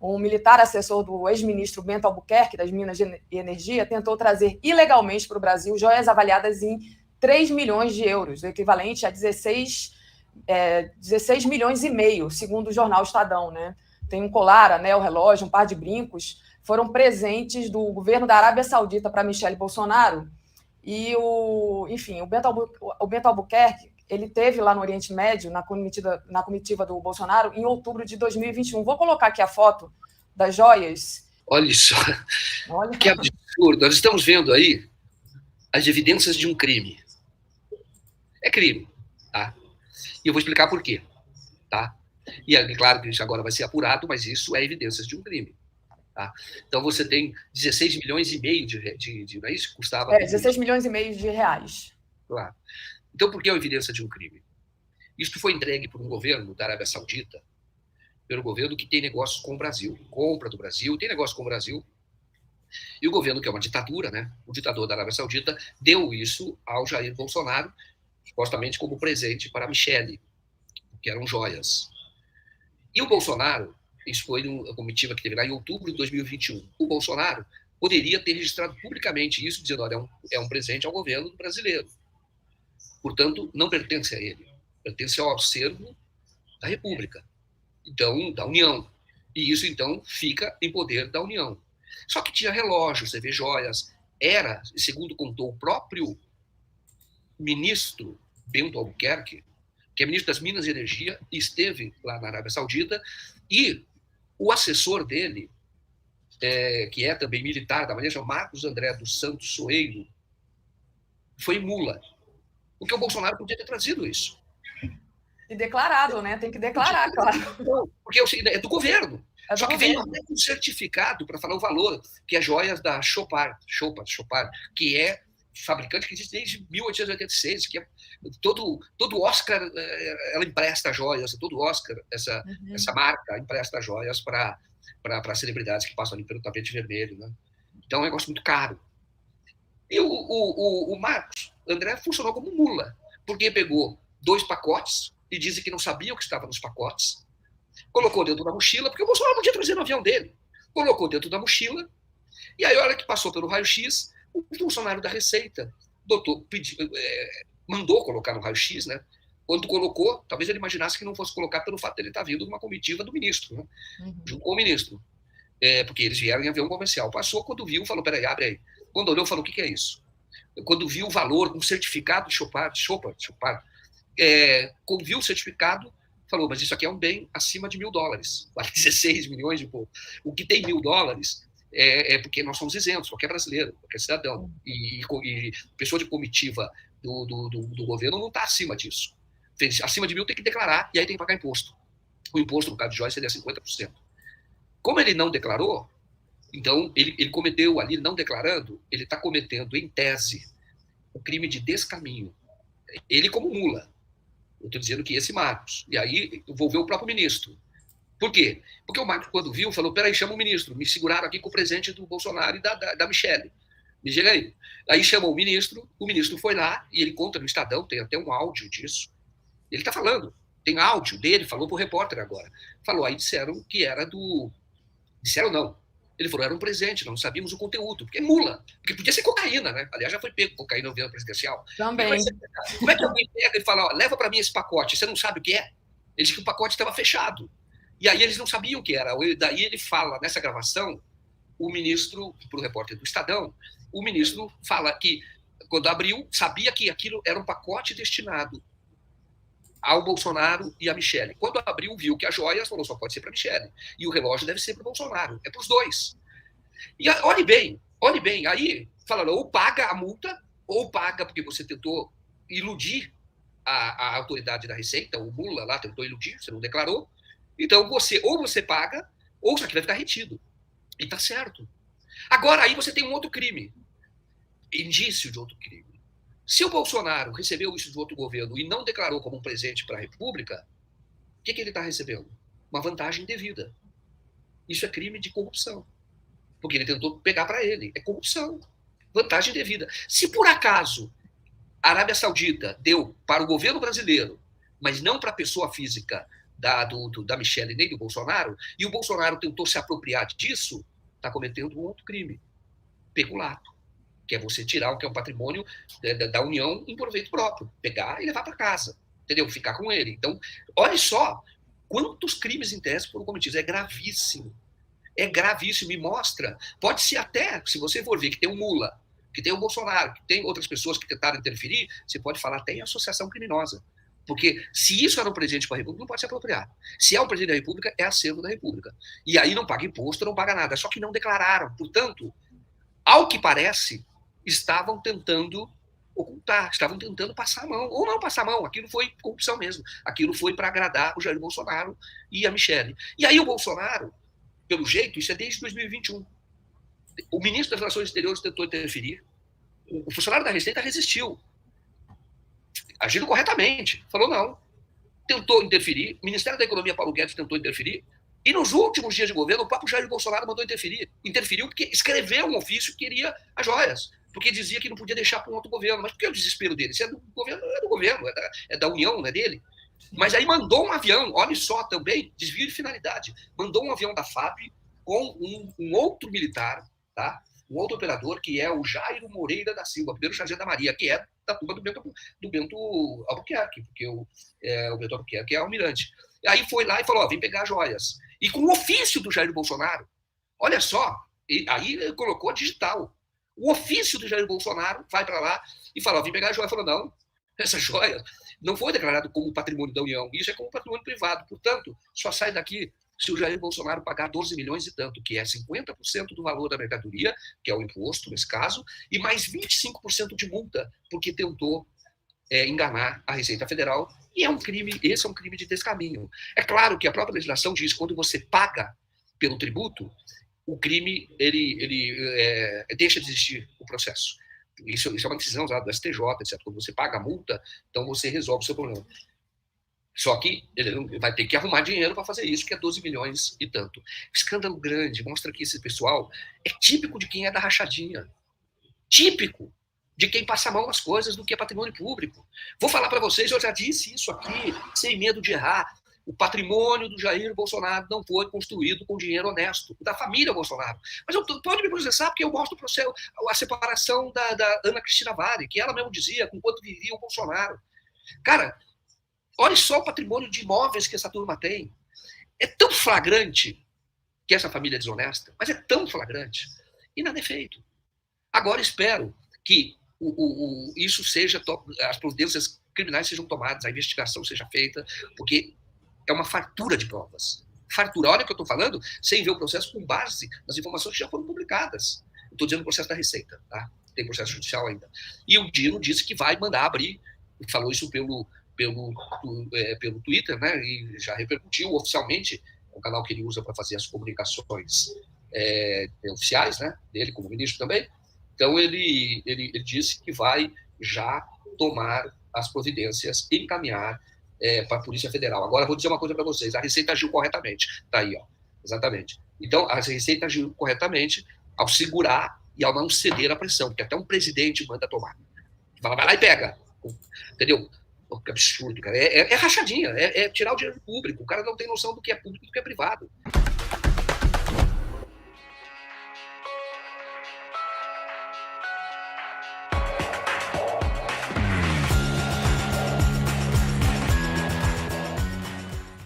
Um militar assessor do ex-ministro Bento Albuquerque, das Minas e Energia, tentou trazer ilegalmente para o Brasil joias avaliadas em 3 milhões de euros, o equivalente a 16 milhões e meio, segundo o jornal Estadão, né? Tem um colar, anel, relógio, um par de brincos, foram presentes do governo da Arábia Saudita para Michele Bolsonaro. E o Bento Albuquerque, ele teve lá no Oriente Médio, na comitiva do Bolsonaro, em outubro de 2021. Vou colocar aqui a foto das joias. Olha só, olha. Que absurdo. Nós estamos vendo aí as evidências de um crime. É crime, tá? E eu vou explicar por quê, tá? E é claro que isso agora vai ser apurado, mas isso é evidências de um crime. Tá? Então você tem 16 milhões e meio de não é isso que custava? 16 milhões e meio de reais. Claro. Então por que a evidência de um crime? Isto foi entregue por um governo da Arábia Saudita, pelo governo que tem negócios com o Brasil, compra do Brasil, tem negócio com o Brasil, e o governo, que é uma ditadura, né? O ditador da Arábia Saudita deu isso ao Jair Bolsonaro, supostamente como presente para a Michele, que eram joias. E o Bolsonaro, isso foi uma comitiva que teve lá em outubro de 2021. O Bolsonaro poderia ter registrado publicamente isso, dizendo, olha, é um presente ao governo brasileiro. Portanto, não pertence a ele. Pertence ao acervo da República, então, da União. E isso, então, fica em poder da União. Só que tinha relógios, você vê joias. Era, segundo contou o próprio ministro Bento Albuquerque, que é ministro das Minas e Energia, e esteve lá na Arábia Saudita, e o assessor dele, que é também militar da Marinha, chama Marcos André dos Santos Soeiro, foi mula. Porque o Bolsonaro podia ter trazido isso. E declarado, né? Tem que declarar, claro. Porque é do governo. Só que veio até um certificado para falar o valor, que é joias da Chopard, que é fabricante que existe desde 1886, que é todo Oscar, ela empresta joias, todo Oscar, essa marca empresta joias para celebridades que passam ali pelo tapete vermelho, né? Então é um negócio muito caro. E o Marcos André funcionou como mula, porque pegou 2 pacotes e dizem que não sabia o que estava nos pacotes, colocou dentro da mochila, porque o Bolsonaro não podia trazer no avião dele, colocou dentro da mochila, e aí a hora que passou pelo raio-x, o funcionário da Receita mandou colocar no raio-x, né? Quando colocou, talvez ele imaginasse que não fosse colocar pelo fato dele estar vindo de uma comitiva do ministro, né? Junto com o ministro. Porque eles vieram em avião comercial. Passou, quando viu, falou, peraí, abre aí. Quando olhou, falou, o que é isso? Quando viu o valor, um certificado de Chopard, quando viu o certificado, falou, mas isso aqui é um bem acima de $1.000, vale 16 milhões de pouco. O que tem $1.000 é porque nós somos isentos, qualquer brasileiro, qualquer cidadão. E pessoa de comitiva do governo não está acima disso. Acima de 1.000 tem que declarar e aí tem que pagar imposto. O imposto, no caso de joias, seria 50%. Como ele não declarou, então ele cometeu ali, não declarando, ele está cometendo, em tese, o crime de descaminho. Ele como mula. Eu estou dizendo que esse Marcos. E aí envolveu o próprio ministro. Por quê? Porque o Marcos, quando viu, falou, peraí, chama o ministro. Me seguraram aqui com o presente do Bolsonaro e da Michele. Me chega aí. Aí chamou o ministro foi lá, e ele conta no Estadão, tem até um áudio disso. Ele está falando, tem áudio dele, falou para o repórter agora. Falou, aí disseram que era do... Disseram não. Ele falou, era um presente, não sabíamos o conteúdo, porque é mula. Porque podia ser cocaína, né? Aliás, já foi pego cocaína no governo presidencial. Também. Como é que alguém pega e fala, ó, leva para mim esse pacote, você não sabe o que é? Ele disse que o pacote estava fechado. E aí eles não sabiam o que era. Daí ele fala, nessa gravação, o ministro, para o repórter do Estadão, o ministro fala que, quando abriu, sabia que aquilo era um pacote destinado ao Bolsonaro e a Michele. Quando abriu, viu que as joias, falou, só pode ser para a Michele. E o relógio deve ser para o Bolsonaro. É para os dois. E olhe bem. Aí falaram, ou paga a multa, ou paga porque você tentou iludir a autoridade da Receita, o Mula lá tentou iludir, você não declarou. Então, ou você paga, ou isso aqui vai ficar retido. E está certo. Agora, aí você tem um outro crime. Indício de outro crime. Se o Bolsonaro recebeu isso de outro governo e não declarou como um presente para a República, o que ele está recebendo? Uma vantagem indevida. Isso é crime de corrupção. Porque ele tentou pegar para ele. É corrupção. Vantagem indevida. Se por acaso a Arábia Saudita deu para o governo brasileiro, mas não para a pessoa física, da Michelle nem do Bolsonaro, e o Bolsonaro tentou se apropriar disso, está cometendo um outro crime, peculato, que é você tirar o que é um patrimônio da União em proveito próprio, pegar e levar para casa, entendeu? Ficar com ele. Então, olha só quantos crimes em tese foram cometidos. É gravíssimo. É gravíssimo e mostra. Pode ser até, se você for ver que tem o Lula, que tem o Bolsonaro, que tem outras pessoas que tentaram interferir, você pode falar até em associação criminosa. Porque se isso era um presidente para a República, não pode se apropriar. Se é um presidente da República, é acervo da República. E aí não paga imposto, não paga nada. Só que não declararam. Portanto, ao que parece, estavam tentando ocultar, estavam tentando passar a mão. Ou não passar a mão, aquilo foi corrupção mesmo. Aquilo foi para agradar o Jair Bolsonaro e a Michelle. E aí o Bolsonaro, pelo jeito, isso é desde 2021. O ministro das Relações Exteriores tentou interferir, o funcionário da Receita resistiu, agindo corretamente, falou não, tentou interferir, o Ministério da Economia, Paulo Guedes, tentou interferir, e nos últimos dias de governo, o próprio Jair Bolsonaro mandou interferir. Interferiu porque escreveu um ofício que queria as joias, porque dizia que não podia deixar para um outro governo. Mas por que o desespero dele? Se é do governo, é da União, não é dele. Mas aí mandou um avião, olha só também, desvio de finalidade, mandou um avião da FAB com um outro militar, tá? Um outro operador, que é o Jairo Moreira da Silva, primeiro sargento da Maria, que é da turma do Bento Albuquerque, porque o Bento Albuquerque é almirante. Aí foi lá e falou, ó, vem pegar joias. E com o ofício do Jair Bolsonaro, olha só, aí ele colocou digital. O ofício do Jair Bolsonaro vai para lá e fala, ó, vem pegar a joia. Falou, não, essa joia não foi declarado como patrimônio da União, isso é como patrimônio privado. Portanto, só sai daqui se o Jair Bolsonaro pagar 12 milhões e tanto, que é 50% do valor da mercadoria, que é o imposto, nesse caso, e mais 25% de multa, porque tentou enganar a Receita Federal, e é um crime, esse é um crime de descaminho. É claro que a própria legislação diz que quando você paga pelo tributo, o crime ele deixa de existir o processo. Isso é uma decisão do STJ, etc. Quando você paga a multa, então você resolve o seu problema. Só que ele vai ter que arrumar dinheiro para fazer isso, que é 12 milhões e tanto. Escândalo grande, mostra que esse pessoal é típico de quem é da rachadinha. Típico de quem passa a mão nas coisas do que é patrimônio público. Vou falar para vocês, eu já disse isso aqui, sem medo de errar. O patrimônio do Jair Bolsonaro não foi construído com dinheiro honesto, da família Bolsonaro. Mas pode me processar, porque eu mostro para você a separação da Ana Cristina Vale, que ela mesmo dizia com quanto vivia o Bolsonaro. Cara, olha só o patrimônio de imóveis que essa turma tem. É tão flagrante que essa família é desonesta, mas é tão flagrante. E nada é feito. Agora espero que isso seja, as providências criminais sejam tomadas, a investigação seja feita, porque é uma fartura de provas. Fartura. Olha o que eu estou falando, sem ver o processo com base nas informações que já foram publicadas. Estou dizendo o processo da Receita, tá? Tem processo judicial ainda. E o Dino disse que vai mandar abrir, falou isso pelo Twitter, né? E já repercutiu oficialmente, é o canal que ele usa para fazer as comunicações oficiais, né? Dele como ministro também. Então ele disse que vai já tomar as providências, encaminhar para a Polícia Federal. Agora, vou dizer uma coisa para vocês. A Receita agiu corretamente. Está aí, ó. Exatamente. Então, a Receita agiu corretamente ao segurar e ao não ceder à pressão, porque até um presidente manda tomar. Fala, vai lá e pega. Entendeu? Que absurdo, cara. É rachadinha. É tirar o dinheiro público. O cara não tem noção do que é público e do que é privado.